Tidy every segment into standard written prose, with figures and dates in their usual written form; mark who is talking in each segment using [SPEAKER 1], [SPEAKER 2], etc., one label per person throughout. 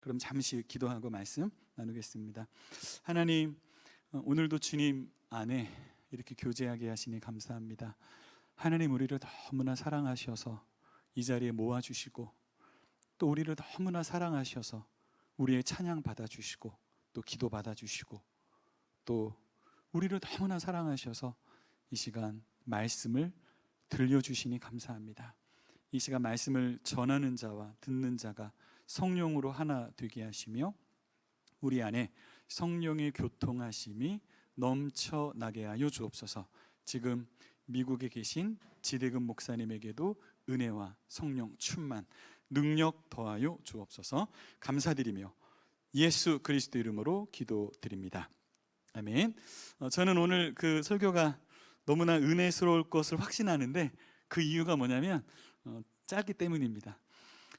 [SPEAKER 1] 그럼 잠시 기도하고 말씀 나누겠습니다. 하나님, 오늘도 주님 안에 이렇게 교제하게 하시니 감사합니다. 하나님, 우리를 너무나 사랑하셔서 이 자리에 모아주시고, 또 우리를 너무나 사랑하셔서 우리의 찬양 받아주시고, 또 기도 받아주시고, 또 우리를 너무나 사랑하셔서 이 시간 말씀을 들려주시니 감사합니다. 이 시간 말씀을 전하는 자와 듣는 자가 성령으로 하나 되게 하시며, 우리 안에 성령의 교통하심이 넘쳐나게 하여 주옵소서. 지금 미국에 계신 지대금 목사님에게도 은혜와 성령 충만, 능력 더하여 주옵소서. 감사드리며 예수 그리스도 이름으로 기도드립니다. 아멘. 저는 오늘 그 설교가 너무나 은혜스러울 것을 확신하는데, 그 이유가 뭐냐면 짧기 때문입니다.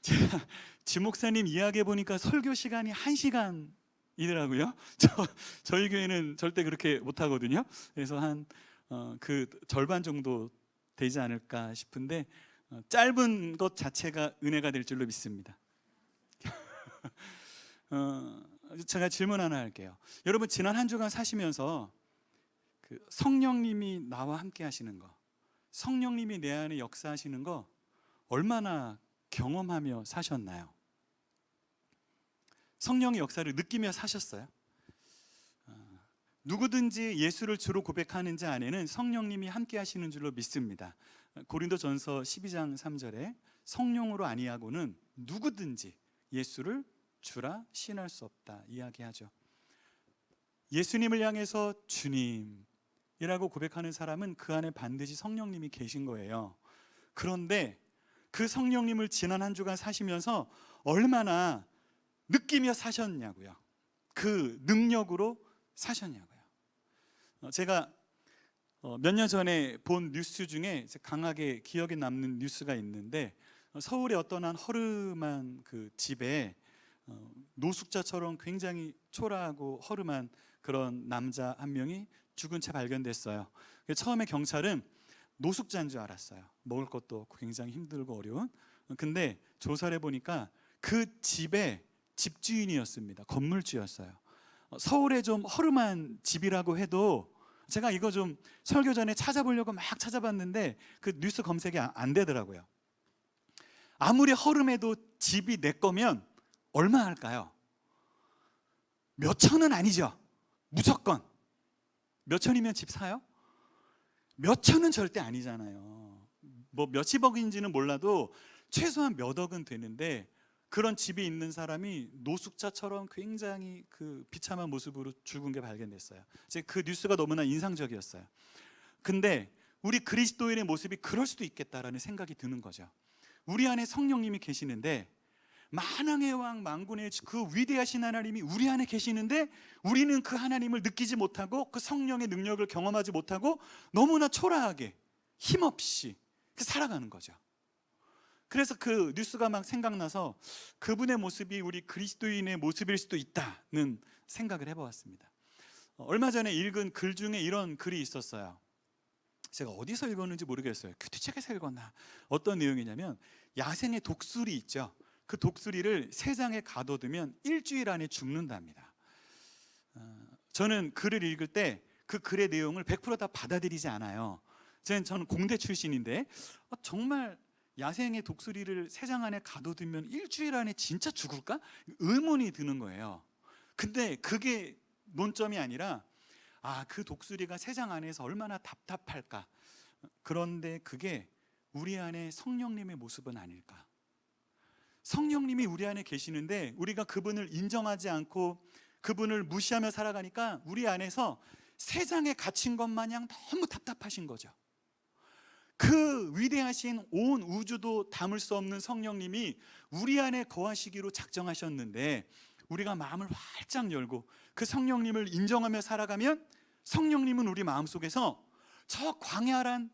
[SPEAKER 1] 제가 지 목사님 이야기해 보니까 설교 시간이 1시간이더라고요. 저희 교회는 절대 그렇게 못하거든요. 그래서 한 그 절반 정도 되지 않을까 싶은데, 짧은 것 자체가 은혜가 될 줄로 믿습니다. 제가 질문 하나 할게요. 여러분, 지난 한 주간 사시면서 그 성령님이 나와 함께 하시는 거, 성령님이 내 안에 역사하시는 거 얼마나 경험하며 사셨나요? 성령의 역사를 느끼며 사셨어요? 누구든지 예수를 주로 고백하는 자 안에는 성령님이 함께 하시는 줄로 믿습니다. 고린도전서 12장 3절에 성령으로 아니하고는 누구든지 예수를 주라 시인할 수 없다 이야기하죠. 예수님을 향해서 주님이라고 고백하는 사람은 그 안에 반드시 성령님이 계신 거예요. 그런데 그 성령님을 지난 한 주간 사시면서 얼마나 느끼며 사셨냐고요. 그 능력으로 사셨냐고요. 제가 몇 년 전에 본 뉴스 중에 강하게 기억에 남는 뉴스가 있는데, 서울의 어떤 한 허름한 그 집에 노숙자처럼 굉장히 초라하고 허름한 그런 남자 한 명이 죽은 채 발견됐어요. 처음에 경찰은 노숙자인 줄 알았어요. 먹을 것도 없고 굉장히 힘들고 어려운. 근데 조사를 해보니까 그 집의 집주인이었습니다. 건물주였어요. 서울에 좀 허름한 집이라고 해도, 제가 이거 좀 설교 전에 찾아보려고 막 찾아봤는데 그 뉴스 검색이 안 되더라고요. 아무리 허름해도 집이 내 거면 얼마 할까요? 몇 천은 아니죠. 무조건. 몇 천이면 집 사요? 몇 천은 절대 아니잖아요. 뭐 몇십억인지는 몰라도 최소한 몇 억은 되는데, 그런 집이 있는 사람이 노숙자처럼 굉장히 그 비참한 모습으로 죽은 게 발견됐어요. 그 뉴스가 너무나 인상적이었어요. 근데 우리 그리스도인의 모습이 그럴 수도 있겠다라는 생각이 드는 거죠. 우리 안에 성령님이 계시는데, 만왕의 왕 만군의 그 위대하신 하나님이 우리 안에 계시는데, 우리는 그 하나님을 느끼지 못하고 그 성령의 능력을 경험하지 못하고 너무나 초라하게 힘없이 살아가는 거죠. 그래서 그 뉴스가 막 생각나서 그분의 모습이 우리 그리스도인의 모습일 수도 있다는 생각을 해보았습니다. 얼마 전에 읽은 글 중에 이런 글이 있었어요. 제가 어디서 읽었는지 모르겠어요. 교티책에서 읽었나. 어떤 내용이냐면, 야생의 독수리 있죠. 그 독수리를 새장에 가둬두면 일주일 안에 죽는답니다. 저는 글을 읽을 때 그 글의 내용을 100% 다 받아들이지 않아요. 저는 공대 출신인데 정말 야생의 독수리를 새장 안에 가둬두면 일주일 안에 진짜 죽을까? 의문이 드는 거예요. 근데 그게 논점이 아니라, 그 독수리가 새장 안에서 얼마나 답답할까? 그런데 그게 우리 안에 성령님의 모습은 아닐까? 성령님이 우리 안에 계시는데 우리가 그분을 인정하지 않고 그분을 무시하며 살아가니까 우리 안에서 새장에 갇힌 것 마냥 너무 답답하신 거죠. 그 위대하신 온 우주도 담을 수 없는 성령님이 우리 안에 거하시기로 작정하셨는데, 우리가 마음을 활짝 열고 그 성령님을 인정하며 살아가면 성령님은 우리 마음속에서 저 광야란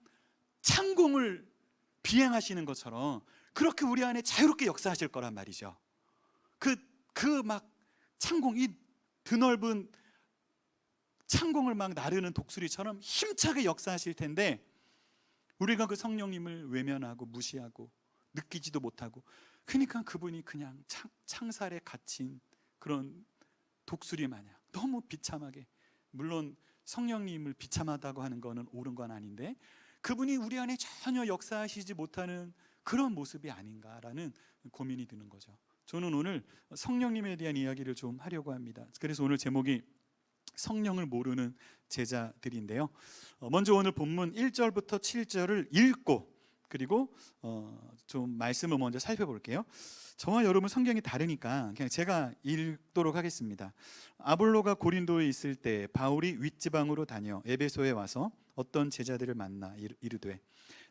[SPEAKER 1] 창공을 비행하시는 것처럼 그렇게 우리 안에 자유롭게 역사하실 거란 말이죠. 그 막 창공, 이 드넓은 창공을 막 나르는 독수리처럼 힘차게 역사하실 텐데, 우리가 그 성령님을 외면하고 무시하고 느끼지도 못하고 그러니까 그분이 그냥 창살에 갇힌 그런 독수리 마냥 너무 비참하게, 물론 성령님을 비참하다고 하는 거는 옳은 건 아닌데 그분이 우리 안에 전혀 역사하시지 못하는 그런 모습이 아닌가라는 고민이 드는 거죠. 저는 오늘 성령님에 대한 이야기를 좀 하려고 합니다. 그래서 오늘 제목이 성령을 모르는 제자들인데요. 먼저 오늘 본문 1절부터 7절을 읽고 그리고 좀 말씀을 먼저 살펴볼게요. 저와 여러분 성경이 다르니까 그냥 제가 읽도록 하겠습니다. 아볼로가 고린도에 있을 때 바울이 윗지방으로 다녀 에베소에 와서 어떤 제자들을 만나 이르되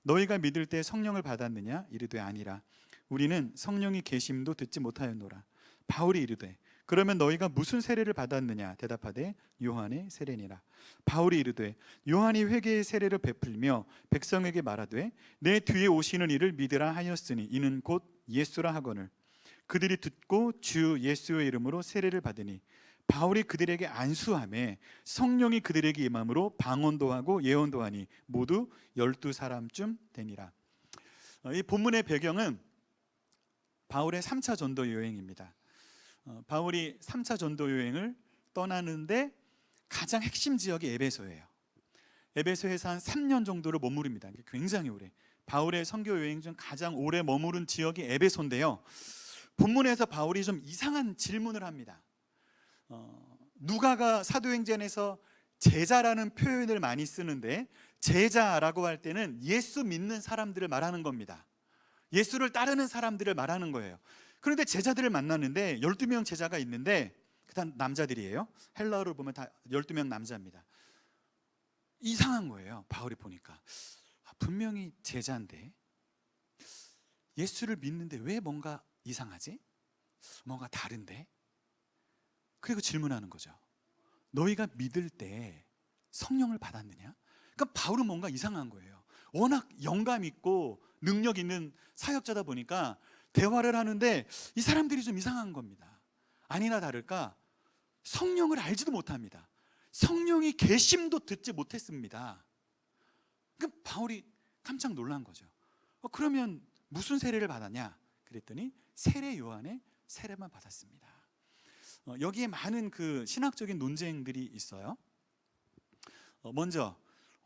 [SPEAKER 1] 너희가 믿을 때 성령을 받았느냐? 이르되 아니라 우리는 성령이 계심도 듣지 못하였노라. 바울이 이르되 그러면 너희가 무슨 세례를 받았느냐? 대답하되 요한의 세례니라. 바울이 이르되 요한이 회개의 세례를 베풀며 백성에게 말하되 내 뒤에 오시는 이를 믿으라 하였으니 이는 곧 예수라 하거늘 그들이 듣고 주 예수의 이름으로 세례를 받으니 바울이 그들에게 안수하매 성령이 그들에게 임함으로 방언도 하고 예언도 하니 모두 12사람쯤 되니라. 이 본문의 배경은 바울의 3차 전도 여행입니다. 바울이 3차 전도 여행을 떠나는데 가장 핵심 지역이 에베소예요. 에베소에서 한 3년 정도를 머무릅니다. 굉장히 오래. 바울의 선교 여행 중 가장 오래 머무른 지역이 에베소인데요. 본문에서 바울이 좀 이상한 질문을 합니다. 누가가 사도행전에서 제자라는 표현을 많이 쓰는데 제자라고 할 때는 예수 믿는 사람들을 말하는 겁니다. 예수를 따르는 사람들을 말하는 거예요. 그런데 제자들을 만났는데 12명 제자가 있는데 그다음 남자들이에요. 헬라어를 보면 다 12명 남자입니다. 이상한 거예요. 바울이 보니까 분명히 제자인데 예수를 믿는데 왜 뭔가 이상하지? 뭔가 다른데? 그리고 질문하는 거죠. 너희가 믿을 때 성령을 받았느냐? 그러니까 바울은 뭔가 이상한 거예요. 워낙 영감 있고 능력 있는 사역자다 보니까 대화를 하는데 이 사람들이 좀 이상한 겁니다. 아니나 다를까 성령을 알지도 못합니다. 성령이 계심도 듣지 못했습니다. 그러니까 바울이 깜짝 놀란 거죠. 그러면 무슨 세례를 받았냐? 그랬더니 세례 요한의 세례만 받았습니다. 여기에 많은 그 신학적인 논쟁들이 있어요. 먼저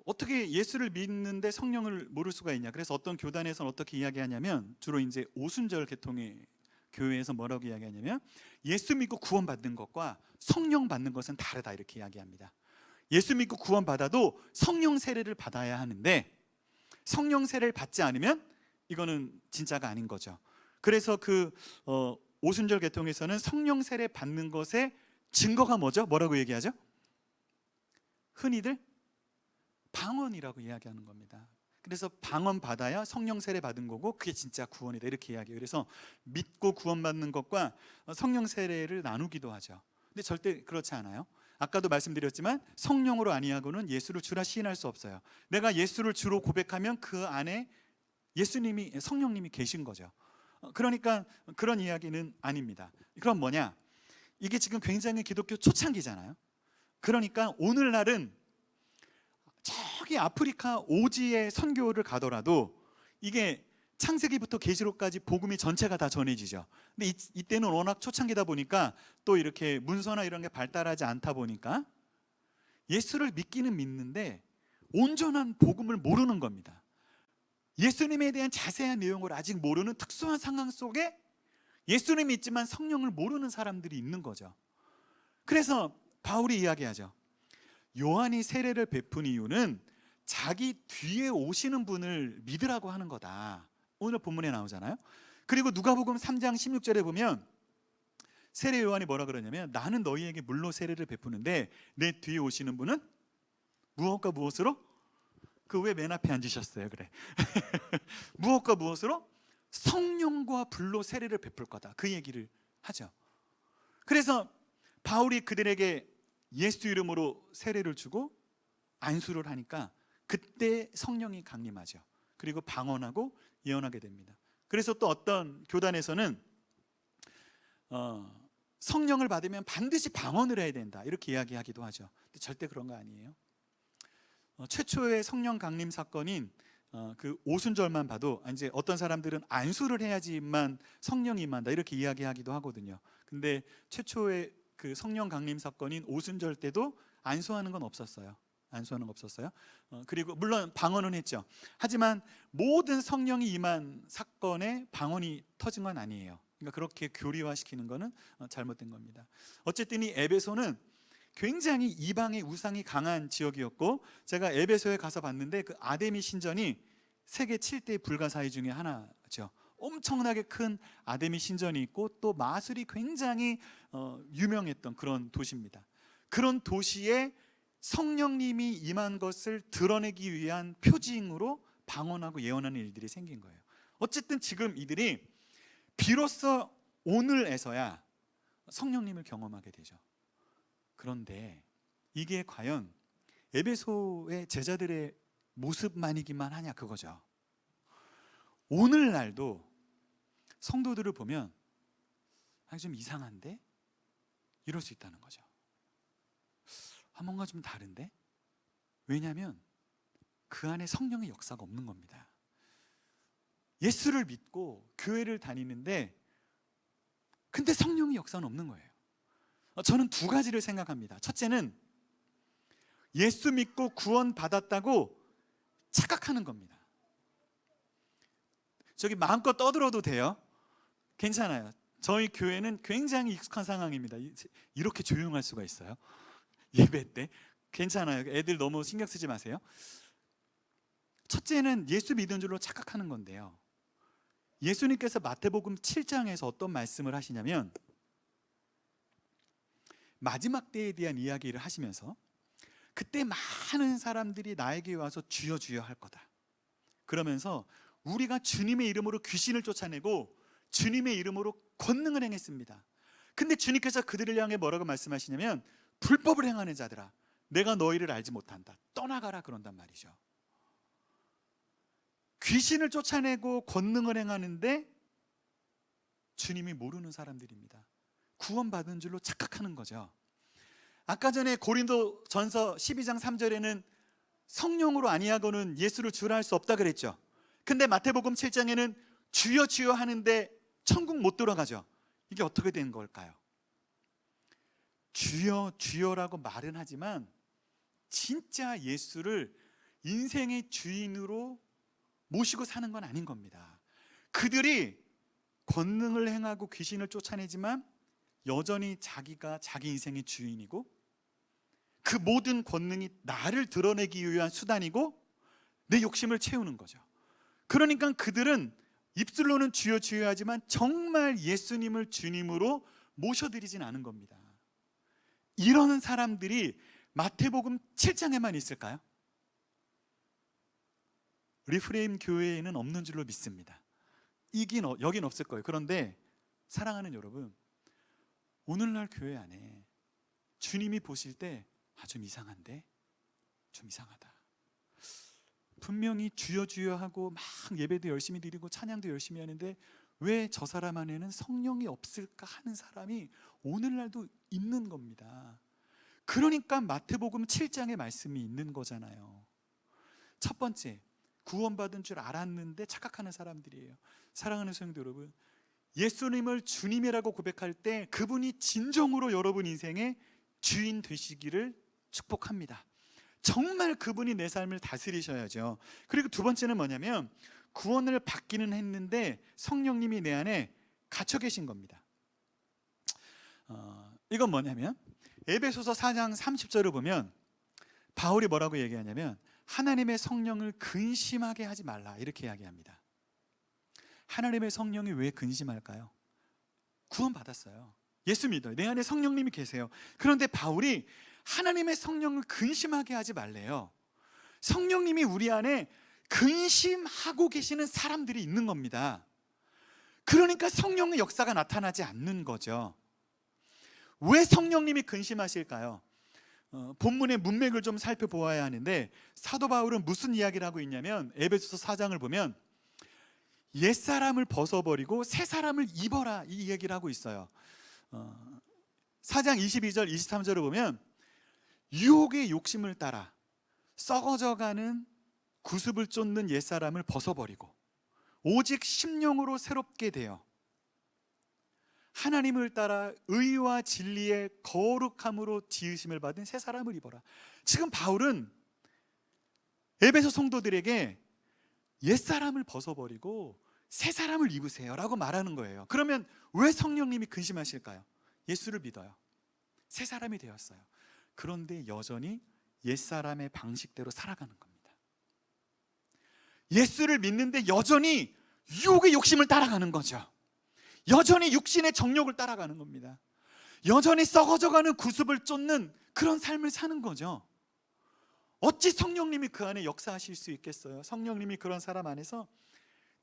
[SPEAKER 1] 어떻게 예수를 믿는데 성령을 모를 수가 있냐? 그래서 어떤 교단에서는 어떻게 이야기하냐면 주로 이제 오순절 계통의 교회에서 뭐라고 이야기하냐면 예수 믿고 구원받는 것과 성령 받는 것은 다르다 이렇게 이야기합니다. 예수 믿고 구원받아도 성령 세례를 받아야 하는데 성령 세례를 받지 않으면 이거는 진짜가 아닌 거죠. 그래서 그 오순절 계통에서는 성령 세례 받는 것의 증거가 뭐죠? 뭐라고 얘기하죠? 흔히들 방언이라고 이야기하는 겁니다. 그래서 방언 받아야 성령 세례 받은 거고 그게 진짜 구원이다 이렇게 이야기해요. 그래서 믿고 구원받는 것과 성령 세례를 나누기도 하죠. 근데 절대 그렇지 않아요. 아까도 말씀드렸지만 성령으로 아니하고는 예수를 주라 시인할 수 없어요. 내가 예수를 주로 고백하면 그 안에 예수님이 성령님이 계신 거죠. 그러니까 그런 이야기는 아닙니다. 그럼 뭐냐? 이게 지금 굉장히 기독교 초창기잖아요. 그러니까 오늘날은 저기 아프리카 오지의 선교를 가더라도 이게 창세기부터 계시록까지 복음이 전체가 다 전해지죠. 근데 이때는 워낙 초창기다 보니까 또 이렇게 문서나 이런 게 발달하지 않다 보니까 예수를 믿기는 믿는데 온전한 복음을 모르는 겁니다. 예수님에 대한 자세한 내용을 아직 모르는 특수한 상황 속에 예수님이 있지만 성령을 모르는 사람들이 있는 거죠. 그래서 바울이 이야기하죠. 요한이 세례를 베푼 이유는 자기 뒤에 오시는 분을 믿으라고 하는 거다. 오늘 본문에 나오잖아요. 그리고 누가복음 3장 16절에 보면 세례 요한이 뭐라 그러냐면 나는 너희에게 물로 세례를 베푸는데 내 뒤에 오시는 분은 무엇과 무엇으로? 그 왜 맨 앞에 앉으셨어요? 그래. 무엇과 무엇으로? 성령과 불로 세례를 베풀 거다. 그 얘기를 하죠. 그래서 바울이 그들에게 예수 이름으로 세례를 주고 안수를 하니까 그때 성령이 강림하죠. 그리고 방언하고 예언하게 됩니다. 그래서 또 어떤 교단에서는 성령을 받으면 반드시 방언을 해야 된다 이렇게 이야기하기도 하죠. 근데 절대 그런 거 아니에요. 최초의 성령 강림 사건인 그 오순절만 봐도 이제 어떤 사람들은 안수를 해야지만 성령이 임한다 이렇게 이야기하기도 하거든요. 근데 최초의 그 성령 강림 사건인 오순절 때도 안수하는 건 없었어요. 안수하는 거 없었어요. 그리고 물론 방언은 했죠. 하지만 모든 성령이 임한 사건에 방언이 터진 건 아니에요. 그러니까 그렇게 교리화시키는 거는 잘못된 겁니다. 어쨌든 이 에베소는 굉장히 이방의 우상이 강한 지역이었고, 제가 에베소에 가서 봤는데 그 아데미 신전이 세계 7대 불가사의 중에 하나죠. 엄청나게 큰 아데미 신전이 있고 또 마술이 굉장히 유명했던 그런 도시입니다. 그런 도시에 성령님이 임한 것을 드러내기 위한 표징으로 방언하고 예언하는 일들이 생긴 거예요. 어쨌든 지금 이들이 비로소 오늘에서야 성령님을 경험하게 되죠. 그런데 이게 과연 에베소의 제자들의 모습만이기만 하냐, 그거죠. 오늘날도 성도들을 보면 좀 이상한데? 이럴 수 있다는 거죠. 뭔가 좀 다른데? 왜냐하면 그 안에 성령의 역사가 없는 겁니다. 예수를 믿고 교회를 다니는데 근데 성령의 역사는 없는 거예요. 저는 두 가지를 생각합니다. 첫째는 예수 믿고 구원 받았다고 착각하는 겁니다. 저기 마음껏 떠들어도 돼요. 괜찮아요. 저희 교회는 굉장히 익숙한 상황입니다. 이렇게 조용할 수가 있어요. 예배 때 괜찮아요. 애들 너무 신경 쓰지 마세요. 첫째는 예수 믿은 줄로 착각하는 건데요, 예수님께서 마태복음 7장에서 어떤 말씀을 하시냐면 마지막 때에 대한 이야기를 하시면서 그때 많은 사람들이 나에게 와서 주여 주여 할 거다. 그러면서 우리가 주님의 이름으로 귀신을 쫓아내고 주님의 이름으로 권능을 행했습니다. 근데 주님께서 그들을 향해 뭐라고 말씀하시냐면 불법을 행하는 자들아, 내가 너희를 알지 못한다. 떠나가라 그런단 말이죠. 귀신을 쫓아내고 권능을 행하는데 주님이 모르는 사람들입니다. 구원받은 줄로 착각하는 거죠. 아까 전에 고린도전서 12장 3절에는 성령으로 아니하고는 예수를 주라 할 수 없다 그랬죠. 근데 마태복음 7장에는 주여 주여 하는데 천국 못 들어가죠. 이게 어떻게 된 걸까요? 주여 주여라고 말은 하지만 진짜 예수를 인생의 주인으로 모시고 사는 건 아닌 겁니다. 그들이 권능을 행하고 귀신을 쫓아내지만 여전히 자기가 자기 인생의 주인이고 그 모든 권능이 나를 드러내기 위한 수단이고 내 욕심을 채우는 거죠. 그러니까 그들은 입술로는 주여 주여 하지만 정말 예수님을 주님으로 모셔드리진 않은 겁니다. 이런 사람들이 마태복음 7장에만 있을까요? 리프레임 교회에는 없는 줄로 믿습니다. 여긴 없을 거예요. 그런데 사랑하는 여러분, 오늘날 교회 안에 주님이 보실 때 좀 이상한데? 좀 이상하다. 분명히 주여 주여 하고 막 예배도 열심히 드리고 찬양도 열심히 하는데 왜 저 사람 안에는 성령이 없을까 하는 사람이 오늘날도 있는 겁니다. 그러니까 마태복음 7장의 말씀이 있는 거잖아요. 첫 번째, 구원받은 줄 알았는데 착각하는 사람들이에요. 사랑하는 성도 여러분, 예수님을 주님이라고 고백할 때 그분이 진정으로 여러분 인생의 주인 되시기를 축복합니다. 정말 그분이 내 삶을 다스리셔야죠. 그리고 두 번째는 뭐냐면 구원을 받기는 했는데 성령님이 내 안에 갇혀 계신 겁니다. 이건 뭐냐면 에베소서 4장 30절을 보면 바울이 뭐라고 얘기하냐면 하나님의 성령을 근심하게 하지 말라 이렇게 이야기합니다. 하나님의 성령이 왜 근심할까요? 구원 받았어요. 예수 믿어요. 내 안에 성령님이 계세요. 그런데 바울이 하나님의 성령을 근심하게 하지 말래요. 성령님이 우리 안에 근심하고 계시는 사람들이 있는 겁니다. 그러니까 성령의 역사가 나타나지 않는 거죠. 왜 성령님이 근심하실까요? 본문의 문맥을 좀 살펴보아야 하는데 사도 바울은 무슨 이야기를 하고 있냐면 에베소서 4장을 보면 옛사람을 벗어버리고 새사람을 입어라 이 얘기를 하고 있어요. 4장 22절 23절을 보면 유혹의 욕심을 따라 썩어져가는 구습을 쫓는 옛사람을 벗어버리고 오직 심령으로 새롭게 되어 하나님을 따라 의와 진리의 거룩함으로 지으심을 받은 새 사람을 입어라. 지금 바울은 에베소 성도들에게 옛사람을 벗어버리고 새 사람을 입으세요 라고 말하는 거예요. 그러면 왜 성령님이 근심하실까요? 예수를 믿어요. 새 사람이 되었어요. 그런데 여전히 옛사람의 방식대로 살아가는 겁니다. 예수를 믿는데 여전히 유혹의 욕심을 따라가는 거죠. 여전히 육신의 정욕을 따라가는 겁니다. 여전히 썩어져가는 구습을 쫓는 그런 삶을 사는 거죠. 어찌 성령님이 그 안에 역사하실 수 있겠어요? 성령님이 그런 사람 안에서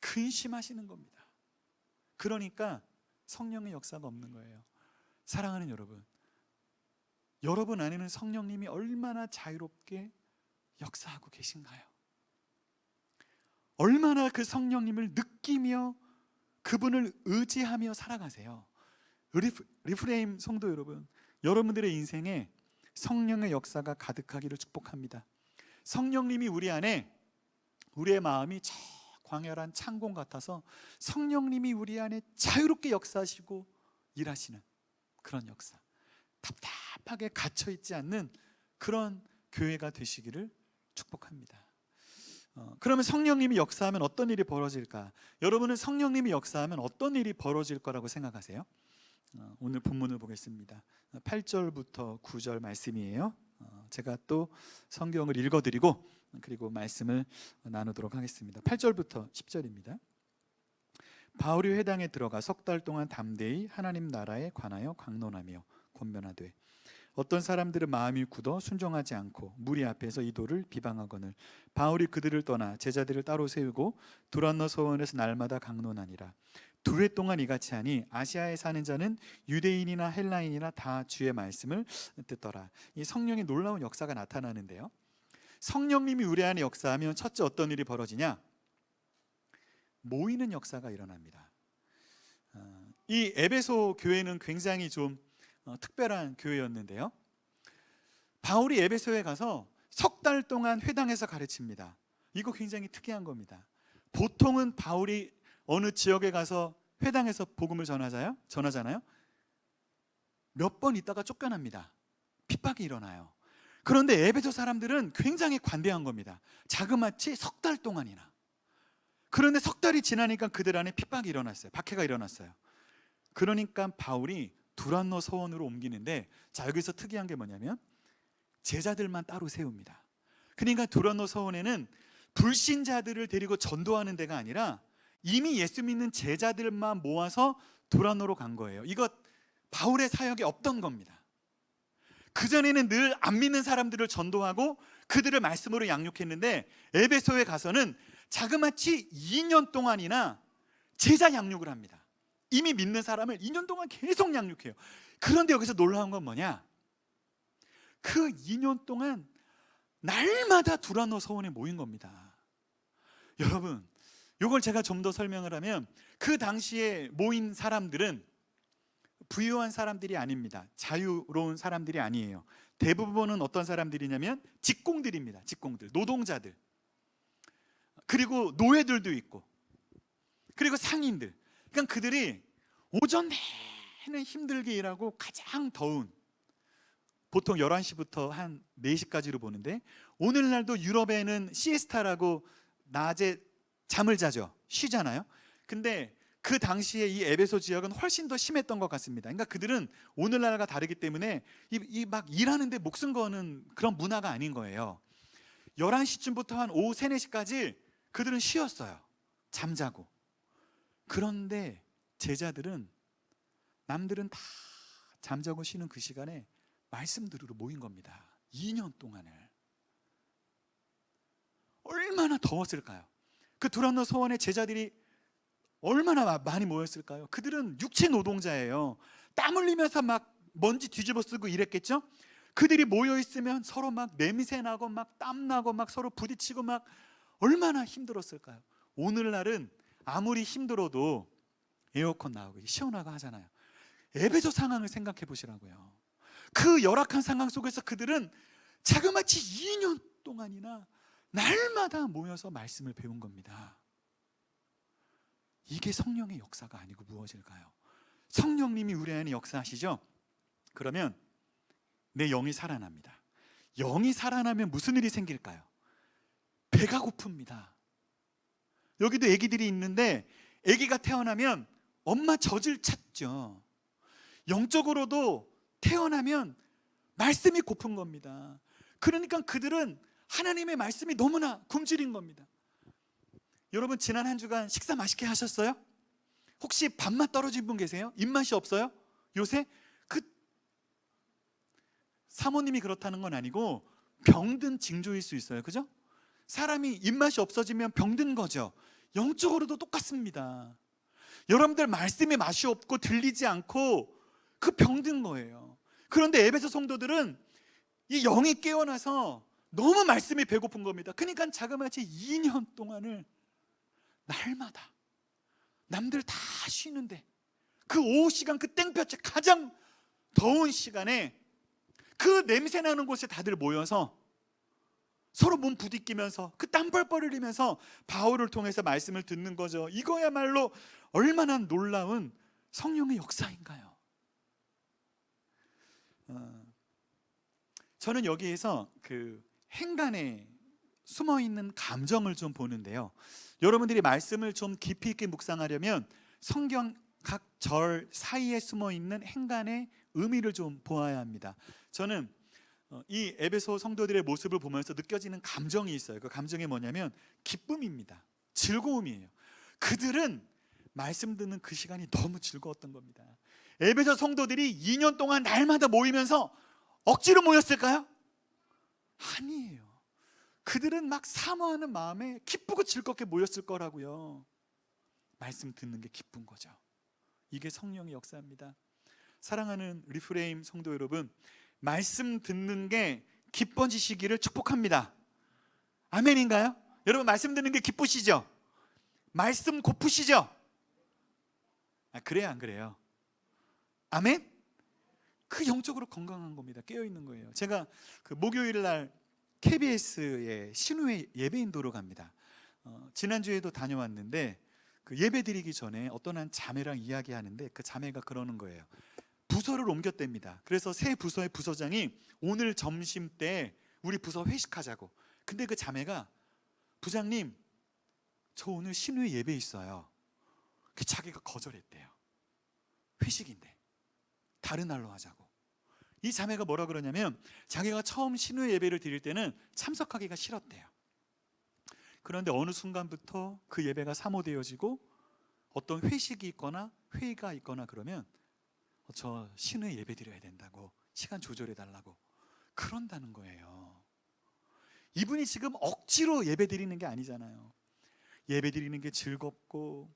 [SPEAKER 1] 근심하시는 겁니다. 그러니까 성령의 역사가 없는 거예요. 사랑하는 여러분, 여러분 안에는 성령님이 얼마나 자유롭게 역사하고 계신가요? 얼마나 그 성령님을 느끼며 그분을 의지하며 살아가세요? 리프레임 성도 여러분, 여러분들의 인생에 성령의 역사가 가득하기를 축복합니다. 성령님이 우리 안에, 우리의 마음이 저 광활한 창공 같아서 성령님이 우리 안에 자유롭게 역사하시고 일하시는 그런 역사, 답답하게 갇혀있지 않는 그런 교회가 되시기를 축복합니다. 그러면 성령님이 역사하면 어떤 일이 벌어질까? 여러분은 성령님이 역사하면 어떤 일이 벌어질 거라고 생각하세요? 오늘 본문을 보겠습니다. 8절부터 9절 말씀이에요. 제가 또 성경을 읽어드리고 그리고 말씀을 나누도록 하겠습니다. 8절부터 10절입니다. 바울이 회당에 들어가 석 달 동안 담대히 하나님 나라에 관하여 강론하며 권면하되 어떤 사람들은 마음이 굳어 순종하지 않고 무리 앞에서 이도를 비방하거늘 바울이 그들을 떠나 제자들을 따로 세우고 두란노 서원에서 날마다 강론하니라. 2회 동안 이같이 하니 아시아에 사는 자는 유대인이나 헬라인이나 다 주의 말씀을 듣더라. 이 성령의 놀라운 역사가 나타나는데요, 성령님이 우리 안에 역사하면 첫째 어떤 일이 벌어지냐? 모이는 역사가 일어납니다. 이 에베소 교회는 굉장히 좀 특별한 교회였는데요, 바울이 에베소에 가서 석 달 동안 회당에서 가르칩니다. 이거 굉장히 특이한 겁니다. 보통은 바울이 어느 지역에 가서 회당에서 복음을 전하잖아요. 몇 번 있다가 쫓겨납니다. 핍박이 일어나요. 그런데 에베소 사람들은 굉장히 관대한 겁니다. 자그마치 석 달 동안이나. 그런데 석 달이 지나니까 그들 안에 핍박이 일어났어요. 박해가 일어났어요. 그러니까 바울이 두란노 서원으로 옮기는데, 자, 여기서 특이한 게 뭐냐면 제자들만 따로 세웁니다. 그러니까 두란노 서원에는 불신자들을 데리고 전도하는 데가 아니라 이미 예수 믿는 제자들만 모아서 두란노로 간 거예요. 이것 바울의 사역에 없던 겁니다. 그전에는 늘 안 믿는 사람들을 전도하고 그들을 말씀으로 양육했는데 에베소에 가서는 자그마치 2년 동안이나 제자 양육을 합니다. 이미 믿는 사람을 2년 동안 계속 양육해요. 그런데 여기서 놀라운 건 뭐냐? 그 2년 동안 날마다 두란노 서원에 모인 겁니다. 여러분, 이걸 제가 좀 더 설명을 하면 그 당시에 모인 사람들은 부유한 사람들이 아닙니다. 자유로운 사람들이 아니에요. 대부분은 어떤 사람들이냐면 직공들입니다. 직공들, 노동자들, 그리고 노예들도 있고, 그리고 상인들. 그러니까 그들이 오전 내내 힘들게 일하고 가장 더운, 보통 11시부터 한 4시까지로 보는데 오늘날도 유럽에는 시에스타라고 낮에 잠을 자죠. 쉬잖아요. 근데 그 당시에 이 에베소 지역은 훨씬 더 심했던 것 같습니다. 그러니까 그들은 오늘날과 다르기 때문에 막 일하는데 목숨 거는 그런 문화가 아닌 거예요. 11시쯤부터 한 오후 3, 4시까지 그들은 쉬었어요. 잠자고. 그런데 제자들은, 남들은 다 잠자고 쉬는 그 시간에 말씀 들으러 모인 겁니다. 2년 동안을. 얼마나 더웠을까요? 그 두란노 서원의 제자들이 얼마나 많이 모였을까요? 그들은 육체 노동자예요. 땀 흘리면서 막 먼지 뒤집어 쓰고 이랬겠죠? 그들이 모여 있으면 서로 막 냄새 나고 막 땀 나고 막 서로 부딪히고 막 얼마나 힘들었을까요? 오늘날은 아무리 힘들어도 에어컨 나오고 시원하고 하잖아요. 에베소 상황을 생각해 보시라고요. 그 열악한 상황 속에서 그들은 자그마치 2년 동안이나 날마다 모여서 말씀을 배운 겁니다. 이게 성령의 역사가 아니고 무엇일까요? 성령님이 우리 안에 역사하시죠? 그러면 내 영이 살아납니다. 영이 살아나면 무슨 일이 생길까요? 배가 고픕니다. 여기도 아기들이 있는데 아기가 태어나면 엄마 젖을 찾죠. 영적으로도 태어나면 말씀이 고픈 겁니다. 그러니까 그들은 하나님의 말씀이 너무나 굶주린 겁니다. 여러분, 지난 한 주간 식사 맛있게 하셨어요? 혹시 밥맛 떨어진 분 계세요? 입맛이 없어요? 요새? 사모님이 그렇다는 건 아니고 병든 징조일 수 있어요. 그죠? 사람이 입맛이 없어지면 병든 거죠. 영적으로도 똑같습니다. 여러분들 말씀에 맛이 없고 들리지 않고 그 병든 거예요. 그런데 에베소 성도들은 이 영이 깨어나서 너무 말씀이 배고픈 겁니다. 그러니까 자그마치 2년 동안을 날마다 남들 다 쉬는데 그 오후 시간, 그 땡볕에 가장 더운 시간에 그 냄새 나는 곳에 다들 모여서 서로 몸 부딪히면서 그 땀 뻘뻘 흘리면서 바울을 통해서 말씀을 듣는 거죠. 이거야말로 얼마나 놀라운 성령의 역사인가요? 저는 여기에서 그 행간에 숨어있는 감정을 좀 보는데요. 여러분들이 말씀을 좀 깊이 있게 묵상하려면 성경 각 절 사이에 숨어있는 행간의 의미를 좀 보아야 합니다. 저는 이 에베소 성도들의 모습을 보면서 느껴지는 감정이 있어요. 그 감정이 뭐냐면 기쁨입니다. 즐거움이에요. 그들은 말씀 듣는 그 시간이 너무 즐거웠던 겁니다. 에베소 성도들이 2년 동안 날마다 모이면서 억지로 모였을까요? 아니에요. 그들은 막 사모하는 마음에 기쁘고 즐겁게 모였을 거라고요. 말씀 듣는 게 기쁜 거죠. 이게 성령의 역사입니다. 사랑하는 리프레임 성도 여러분, 말씀 듣는 게 기뻐지시기를 축복합니다. 아멘인가요? 여러분, 말씀 듣는 게 기쁘시죠? 말씀 고프시죠? 그래요, 안 그래요? 아멘? 그 영적으로 건강한 겁니다. 깨어있는 거예요. 제가 그 목요일 날 KBS의 신우회 예배 인도로 갑니다. 지난주에도 다녀왔는데 그 예배 드리기 전에 어떤 한 자매랑 이야기하는데 그 자매가 그러는 거예요. 부서를 옮겼답니다. 그래서 새 부서의 부서장이 오늘 점심 때 우리 부서 회식하자고. 근데 그 자매가 부장님, 저 오늘 신우회 예배 있어요. 그 자기가 거절했대요. 회식인데 다른 날로 하자고. 이 자매가 뭐라 그러냐면 자기가 처음 신우회 예배를 드릴 때는 참석하기가 싫었대요. 그런데 어느 순간부터 그 예배가 사모되어지고 어떤 회식이 있거나 회의가 있거나 그러면 저 신우회 예배 드려야 된다고, 시간 조절해 달라고 그런다는 거예요. 이분이 지금 억지로 예배 드리는 게 아니잖아요. 예배 드리는 게 즐겁고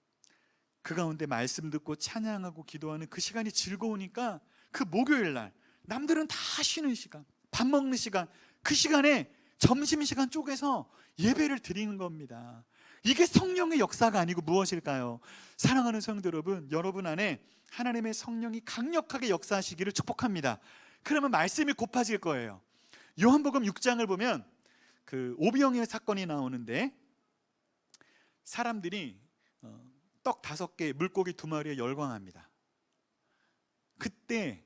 [SPEAKER 1] 그 가운데 말씀 듣고 찬양하고 기도하는 그 시간이 즐거우니까 그 목요일 날 남들은 다 쉬는 시간, 밥 먹는 시간, 그 시간에 점심시간 쪼개서 예배를 드리는 겁니다. 이게 성령의 역사가 아니고 무엇일까요? 사랑하는 성도 여러분, 여러분 안에 하나님의 성령이 강력하게 역사하시기를 축복합니다. 그러면 말씀이 고파질 거예요. 요한복음 6장을 보면 그 오병이어 사건이 나오는데 사람들이 떡 5개, 물고기 2마리에 열광합니다. 그때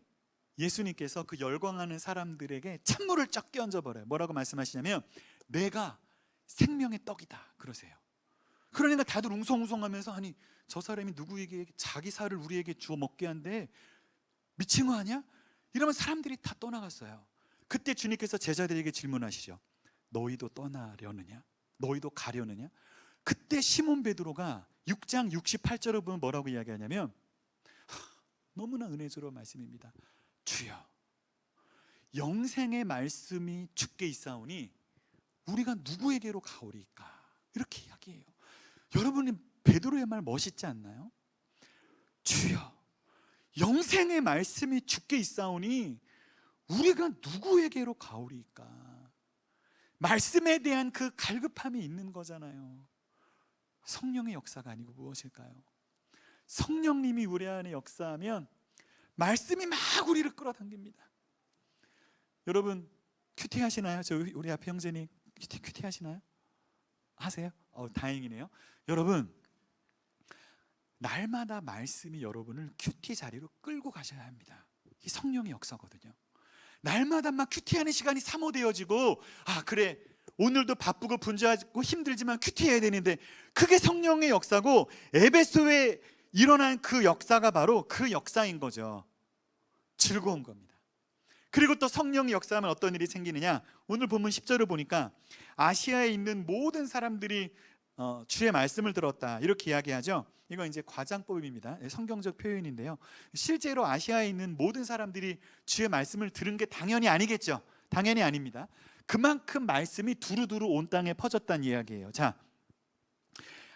[SPEAKER 1] 예수님께서 그 열광하는 사람들에게 찬물을 쫙 끼얹어버려요. 뭐라고 말씀하시냐면 내가 생명의 떡이다 그러세요. 그러니까 다들 웅성웅성하면서 아니 저 사람이 누구에게 자기 살을 우리에게 주어 먹게 한대, 미친 거 아니야? 이러면 사람들이 다 떠나갔어요. 그때 주님께서 제자들에게 질문하시죠. 너희도 떠나려느냐? 너희도 가려느냐? 그때 시몬 베드로가 6장 68절을 보면 뭐라고 이야기하냐면 너무나 은혜스러운 말씀입니다. 주여, 영생의 말씀이 주께 있사오니 우리가 누구에게로 가오리까? 이렇게 이야기해요. 여러분이 베드로의 말 멋있지 않나요? 주여, 영생의 말씀이 주께 있사오니 우리가 누구에게로 가오리까? 말씀에 대한 그 갈급함이 있는 거잖아요. 성령의 역사가 아니고 무엇일까요? 성령님이 우리 안에 역사하면 말씀이 막 우리를 끌어당깁니다. 여러분 큐티 하시나요? 우리 앞에 형제님 큐티 하시나요? 하세요? 다행이네요. 여러분, 날마다 말씀이 여러분을 큐티 자리로 끌고 가셔야 합니다. 이 성령의 역사거든요. 날마다 막 큐티하는 시간이 사모되어지고, 그래, 오늘도 바쁘고 분주하고 힘들지만 큐티해야 되는데, 그게 성령의 역사고 에베소에 일어난 그 역사가 바로 그 역사인 거죠. 즐거운 겁니다. 그리고 또 성령의 역사하면 어떤 일이 생기느냐, 오늘 본문 10절을 보니까 아시아에 있는 모든 사람들이 주의 말씀을 들었다, 이렇게 이야기하죠. 이건 이제 과장법입니다. 성경적 표현인데요. 실제로 아시아에 있는 모든 사람들이 주의 말씀을 들은 게 당연히 아니겠죠. 당연히 아닙니다. 그만큼 말씀이 두루두루 온 땅에 퍼졌다는 이야기예요. 자,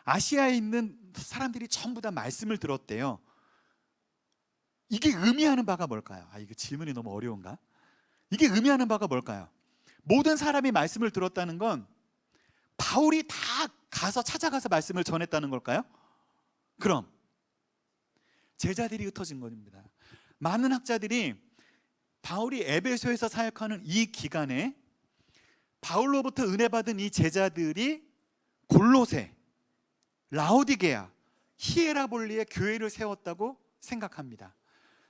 [SPEAKER 1] 아시아에 있는 사람들이 전부 다 말씀을 들었대요. 이게 의미하는 바가 뭘까요? 이거 질문이 너무 어려운가? 이게 의미하는 바가 뭘까요? 모든 사람이 말씀을 들었다는 건 바울이 다 찾아가서 말씀을 전했다는 걸까요? 그럼 제자들이 흩어진 겁니다. 많은 학자들이 바울이 에베소에서 사역하는 이 기간에 바울로부터 은혜 받은 이 제자들이 골로새, 라오디게아, 히에라볼리에 교회를 세웠다고 생각합니다.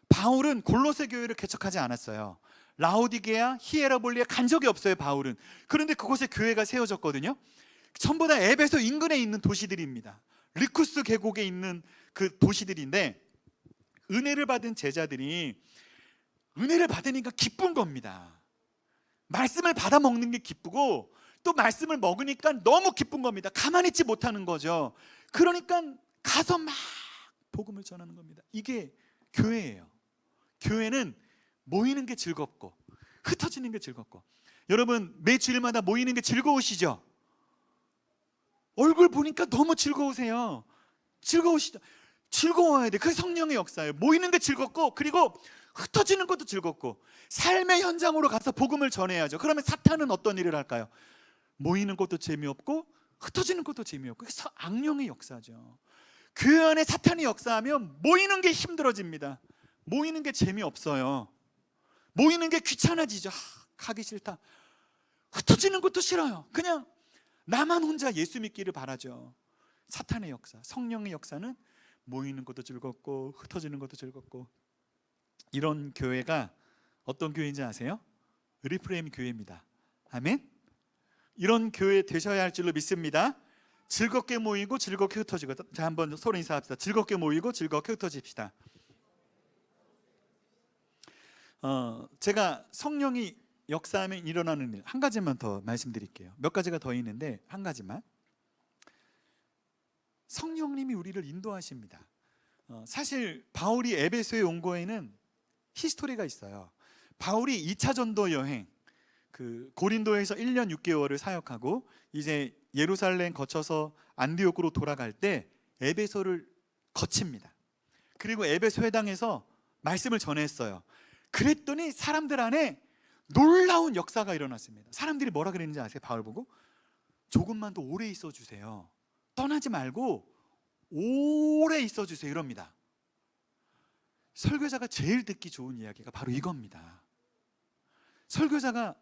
[SPEAKER 1] 바울은 골로새 교회를 개척하지 않았어요. 라오디게아, 히에라볼리에 간 적이 없어요, 바울은. 그런데 그곳에 교회가 세워졌거든요. 전부 다 에베소 인근에 있는 도시들입니다. 리쿠스 계곡에 있는 그 도시들인데, 은혜를 받은 제자들이 은혜를 받으니까 기쁜 겁니다. 말씀을 받아 먹는 게 기쁘고, 또 말씀을 먹으니까 너무 기쁜 겁니다. 가만히 있지 못하는 거죠. 그러니까 가서 막 복음을 전하는 겁니다. 이게 교회예요. 교회는 모이는 게 즐겁고 흩어지는 게 즐겁고. 여러분, 매 주일마다 모이는 게 즐거우시죠? 얼굴 보니까 너무 즐거우세요. 즐거우시죠? 즐거워야 돼. 그게 성령의 역사예요. 모이는 게 즐겁고, 그리고 흩어지는 것도 즐겁고, 삶의 현장으로 가서 복음을 전해야죠. 그러면 사탄은 어떤 일을 할까요? 모이는 것도 재미없고 흩어지는 것도 재미없고. 그게 악령의 역사죠. 교회 안에 사탄이 역사하면 모이는 게 힘들어집니다. 모이는 게 재미없어요. 모이는 게 귀찮아지죠. 가기 싫다. 흩어지는 것도 싫어요. 그냥 나만 혼자 예수 믿기를 바라죠. 사탄의 역사, 성령의 역사는 모이는 것도 즐겁고 흩어지는 것도 즐겁고. 이런 교회가 어떤 교회인지 아세요? 리프레임 교회입니다. 아멘. 이런 교회 되셔야 할 줄로 믿습니다. 즐겁게 모이고 즐겁게 흩어지고. 자, 한번 서로 인사합시다. 즐겁게 모이고 즐겁게 흩어집시다. 제가 성령이 역사하면 일어나는 일 한 가지만 더 말씀드릴게요. 몇 가지가 더 있는데 한 가지만. 성령님이 우리를 인도하십니다. 사실 바울이 에베소에 온 거에는 히스토리가 있어요. 바울이 2차 전도 여행, 고린도에서 1년 6개월을 사역하고 이제 예루살렘 거쳐서 안디옥으로 돌아갈 때 에베소를 거칩니다. 그리고 에베소 회당에서 말씀을 전했어요. 그랬더니 사람들 안에 놀라운 역사가 일어났습니다. 사람들이 뭐라 그랬는지 아세요? 바울 보고 조금만 더 오래 있어 주세요. 떠나지 말고 오래 있어 주세요, 이럽니다. 설교자가 제일 듣기 좋은 이야기가 바로 이겁니다. 설교자가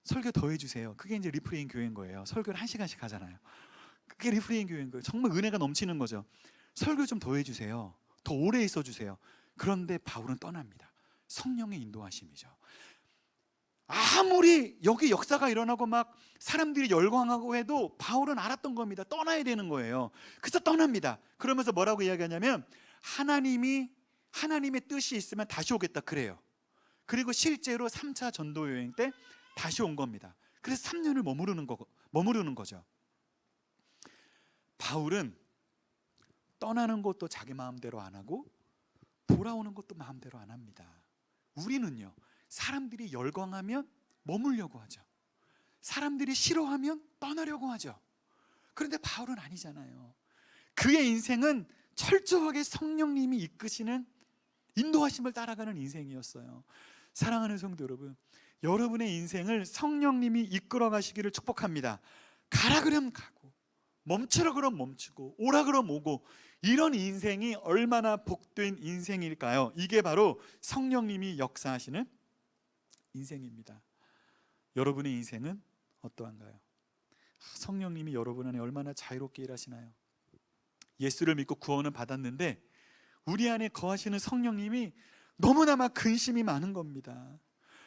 [SPEAKER 1] 설교 더 해주세요. 그게 이제 리프레인 교회인 거예요. 설교를 1시간씩 하잖아요. 그게 리프레인 교회인 거예요. 정말 은혜가 넘치는 거죠. 설교 좀 더 해주세요. 더 오래 있어 주세요. 그런데 바울은 떠납니다. 성령의 인도하심이죠. 아무리 여기 역사가 일어나고 막 사람들이 열광하고 해도 바울은 알았던 겁니다. 떠나야 되는 거예요. 그래서 떠납니다. 그러면서 뭐라고 이야기하냐면 하나님의 뜻이 있으면 다시 오겠다 그래요. 그리고 실제로 3차 전도 여행 때 다시 온 겁니다. 그래서 3년을 머무르는 거죠. 바울은 떠나는 것도 자기 마음대로 안 하고 돌아오는 것도 마음대로 안 합니다. 우리는요, 사람들이 열광하면 머물려고 하죠. 사람들이 싫어하면 떠나려고 하죠. 그런데 바울은 아니잖아요. 그의 인생은 철저하게 성령님이 이끄시는 인도하심을 따라가는 인생이었어요. 사랑하는 성도 여러분, 여러분의 인생을 성령님이 이끌어 가시기를 축복합니다. 가라 그러면 가고, 멈추라 그러면 멈추고, 오라 그러면 오고, 이런 인생이 얼마나 복된 인생일까요? 이게 바로 성령님이 역사하시는 인생입니다. 여러분의 인생은 어떠한가요? 성령님이 여러분 안에 얼마나 자유롭게 일하시나요? 예수를 믿고 구원을 받았는데 우리 안에 거하시는 성령님이 너무나 막 근심이 많은 겁니다.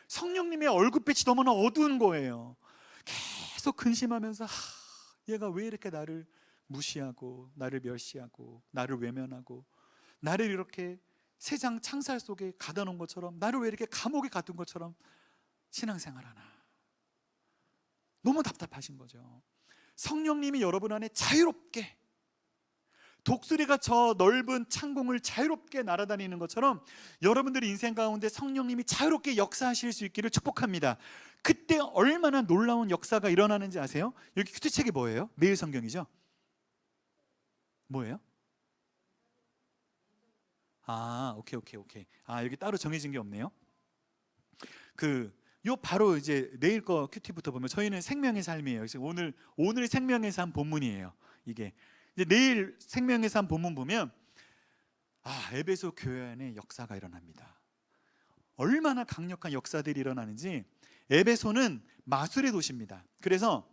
[SPEAKER 1] 성령님의 얼굴빛이 너무나 어두운 거예요. 계속 근심하면서 얘가 왜 이렇게 나를 무시하고 나를 멸시하고 나를 외면하고 나를 이렇게 세상 창살 속에 가다 놓은 것처럼, 나를 왜 이렇게 감옥에 가둔 것처럼 신앙생활하나. 너무 답답하신 거죠. 성령님이 여러분 안에 자유롭게, 독수리가 저 넓은 창공을 자유롭게 날아다니는 것처럼 여러분들의 인생 가운데 성령님이 자유롭게 역사하실 수 있기를 축복합니다. 그때 얼마나 놀라운 역사가 일어나는지 아세요? 여기 큐티책이 뭐예요? 매일 성경이죠? 뭐예요? 오케이. 여기 따로 정해진 게 없네요. 요 바로 이제 내일 거 큐티부터 보면 저희는 생명의 삶이에요. 그래서 오늘 생명의 삶 본문이에요. 이게 이제 내일 생명의 삶 본문 보면 에베소 교회 안에 역사가 일어납니다. 얼마나 강력한 역사들이 일어나는지. 에베소는 마술의 도시입니다. 그래서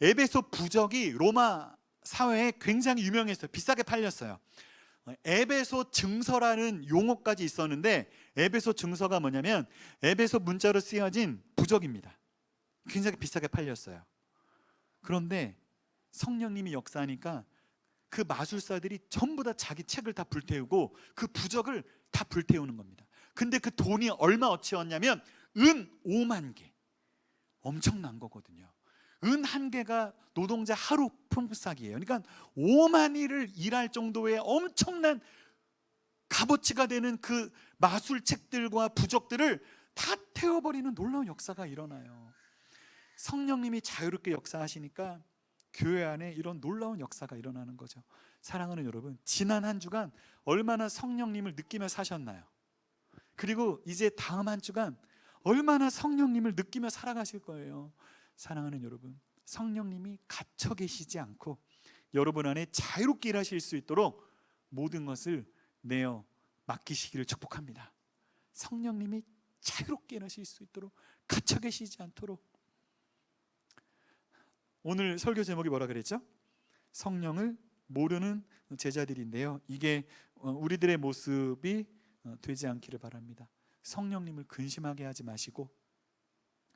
[SPEAKER 1] 에베소 부적이 로마 사회에 굉장히 유명했어요. 비싸게 팔렸어요. 에베소 증서라는 용어까지 있었는데, 에베소 증서가 뭐냐면 에베소 문자로 쓰여진 부적입니다. 굉장히 비싸게 팔렸어요. 그런데 성령님이 역사하니까 그 마술사들이 전부 다 자기 책을 다 불태우고 그 부적을 다 불태우는 겁니다. 근데 그 돈이 얼마어치였냐면 은 5만 개. 엄청난 거거든요. 은 한 개가 노동자 하루 품삯이에요. 그러니까 5만 일을 일할 정도의 엄청난 값어치가 되는 그 마술책들과 부적들을 다 태워버리는 놀라운 역사가 일어나요. 성령님이 자유롭게 역사하시니까 교회 안에 이런 놀라운 역사가 일어나는 거죠. 사랑하는 여러분, 지난 한 주간 얼마나 성령님을 느끼며 사셨나요? 그리고 이제 다음 한 주간 얼마나 성령님을 느끼며 살아가실 거예요. 사랑하는 여러분, 성령님이 갇혀 계시지 않고 여러분 안에 자유롭게 일하실 수 있도록 모든 것을 내어 맡기시기를 축복합니다. 성령님이 자유롭게 일하실 수 있도록, 갇혀 계시지 않도록. 오늘 설교 제목이 뭐라 그랬죠? 성령을 모르는 제자들인데요, 이게 우리들의 모습이 되지 않기를 바랍니다. 성령님을 근심하게 하지 마시고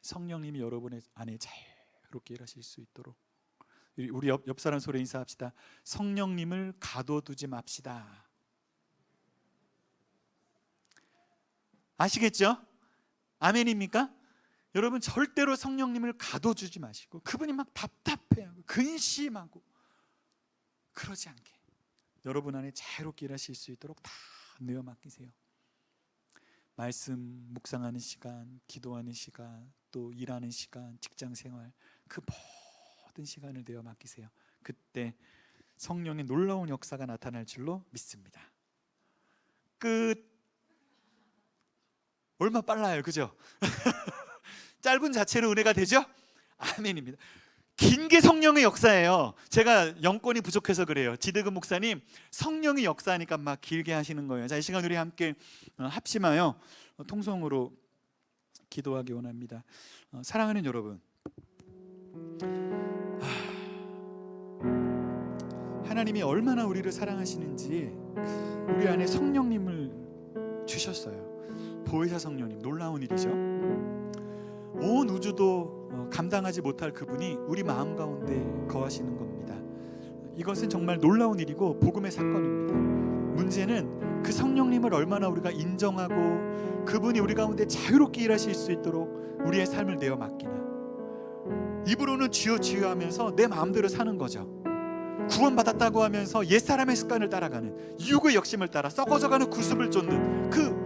[SPEAKER 1] 성령님이 여러분의 안에 자유롭게 일하실 수 있도록 우리 옆 사람 소리 인사합시다. 성령님을 가둬두지 맙시다. 아시겠죠? 아멘입니까? 여러분, 절대로 성령님을 가둬두지 마시고 그분이 막 답답해하고 근심하고 그러지 않게 여러분 안에 자유롭게 일하실 수 있도록 다 내어 맡기세요. 말씀 묵상하는 시간, 기도하는 시간, 또 일하는 시간, 직장생활, 그 모든 시간을 내어 맡기세요. 그때 성령의 놀라운 역사가 나타날 줄로 믿습니다. 끝. 얼마 빨라요, 그죠? 짧은 자체로 은혜가 되죠? 아멘입니다. 긴 게 성령의 역사예요. 제가 영권이 부족해서 그래요. 지드금 목사님, 성령이 역사하니까 막 길게 하시는 거예요. 자, 이 시간 우리 함께 합심하여 통성으로 기도하기 원합니다. 사랑하는 여러분, 하나님이 얼마나 우리를 사랑하시는지 우리 안에 성령님을 주셨어요. 보혜사 성령님, 놀라운 일이죠. 온 우주도 감당하지 못할 그분이 우리 마음 가운데 거하시는 겁니다. 이것은 정말 놀라운 일이고 복음의 사건입니다. 문제는 그 성령님을 얼마나 우리가 인정하고 그분이 우리 가운데 자유롭게 일하실 수 있도록 우리의 삶을 내어 맡기나. 입으로는 주여 주여 하면서 내 마음대로 사는 거죠. 구원받았다고 하면서 옛사람의 습관을 따라가는, 유혹의 욕심을 따라 썩어져가는 구습을 쫓는 그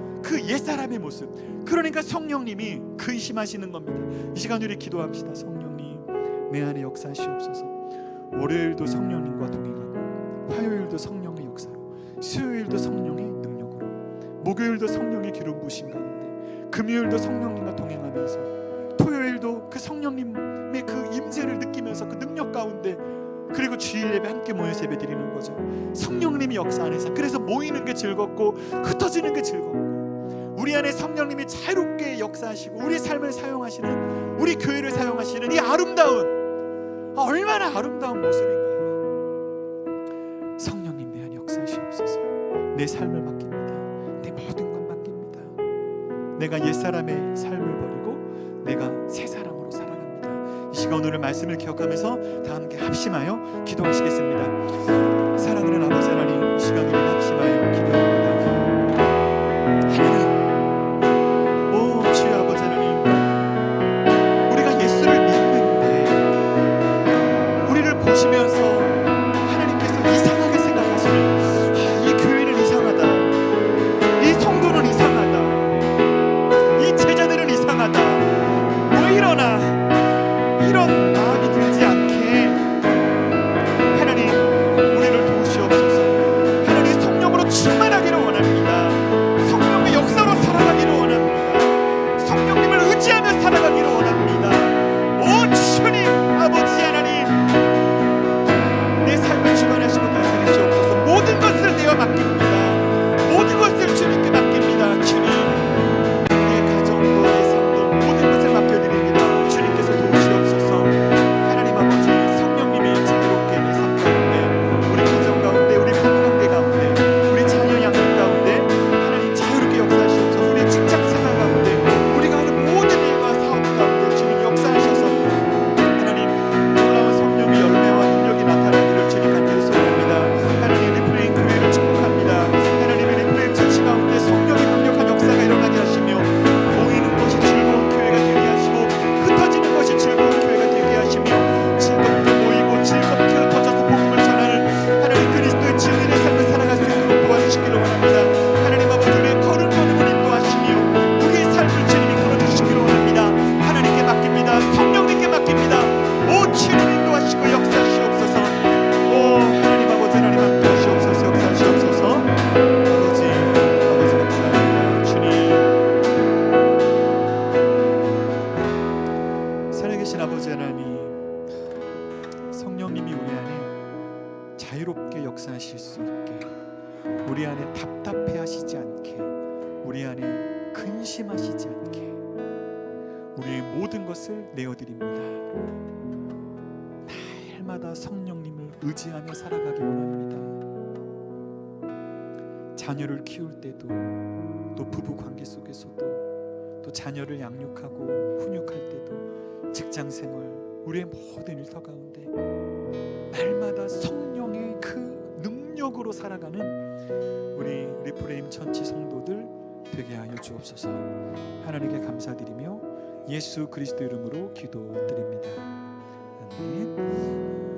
[SPEAKER 1] 옛사람의 모습. 그러니까 성령님이 근심하시는 겁니다. 이 시간 우리 기도합시다. 성령님, 내 안에 역사하시옵소서. 월요일도 성령님과 동행하고, 화요일도 성령의 역사로, 수요일도 성령의 능력으로, 목요일도 성령의 기름 부으심 가운데, 금요일도 성령님과 동행하면서, 토요일도 그 성령님의 그 임재를 느끼면서 그 능력 가운데, 그리고 주일 예배 함께 모여서 예배 드리는 거죠. 성령님이 역사하는 삶. 그래서 모이는 게 즐겁고 흩어지는 게 즐겁고, 우리 안에 성령님이 자유롭게 역사하시고 우리 삶을 사용하시는, 우리 교회를 사용하시는 이 아름다운 얼마나 아름다운 모습인가요? 성령님 내 안에 역사하시옵소서. 내 삶을 맡깁니다. 내 모든 것 맡깁니다. 내가 옛사람의 삶을 버리고 내가 새 사람으로 살아갑니다. 이 시간 오늘의 말씀을 기억하면서 다 함께 합심하여 기도하시겠습니다. 사랑하는 아버지 하나님, 이 시간 우리 합심하여 기도합니다. 하나님, 오 주여 아버지 하나님, 우리가 예수를 믿는데 우리를 보시면서 하나님께서 이상하게 생각하시는, 이 교회는 이상하다, 이 성도는 이상하다, 이 제자들은 이상하다, 왜 이러나, 이런 마음이 들지 않게 하나님 우리를 도우시옵소서. 하나님 성령으로 충만하기를 원합니다. 성령의 역사로 살아가기를 원합니다. 성령님을 의지하며 살아가기를 원합니다. 오 주님 아버지 하나님, 내 삶을 주관하시고 다스리시옵소서. 모든 것을 내어 맡깁니다. 모든 것을 주님께 맡깁니다. 주님, 내 가정도 내 삶도 모든 것을 맡겨드립니다. 주님께서 도우시옵소서. 하나님 아버지, 성령님이 자유롭게 내 삶 가운데, 우리 가정 가운데, 우리 부부관계 가운데, 우리 자녀 양육 가운데 하나님 자유롭게 역사하시옵소서. 우리 직장 생활 가운데, 우리가 하는 모든 일과 사업 가운데 주님 역사하셔서 하나님 놀라운 성령의 열매와 능력이 나타나기를 주님 간절히 소원합니다. 하나님 리프레인 교회를 축복합니다. 하나님의 리프레인 처치 가운데 성령의 강력한 역사가 일어나게 하시며 모이는 것이 즐거운 교회가 되게 하시고 흩어지는 것이 즐거운 교회가 되게 하시며 즐겁게 모이고 즐겁게 흩어져서 복음을 전하는 하나님 그리스도의 증인의 삶을 살아갈 수 있도록 도와주시기를 원합니다. 하나님 아버지, 우리의 걸음 걸음을 인도하시며 우리의 삶을 주님이 걸어주시기를 원합니다. 하나님께 맡깁니다. 성령님께 맡깁니다. 오 주님 인도하시고 역사하시옵소서. 오 하나님 아버지, 하나님 함께하시옵소서. 역사하시옵소서. 아버지 감사합니다. 주님, 살아계신 아버지 하나님, 성령님이 우리 안에 자유롭게 역사하실 수 있게, 우리 안에 답답해하시지 않게, 우리 안에 근심하시지 않게 우리의 모든 것을 내어드립니다. 날마다 성령님을 의지하며 살아가기 원합니다. 자녀를 키울 때도, 또 부부 관계 속에서도, 또 자녀를 양육하고 훈육할 때도, 직장 생활, 우리의 모든 일터 가운데 날마다 성령의 그 능력으로 살아가는 우리 리프레임 천치 성도들 되게 하여 주옵소서. 하나님께 감사드리며 예수 그리스도 이름으로 기도드립니다. 아멘.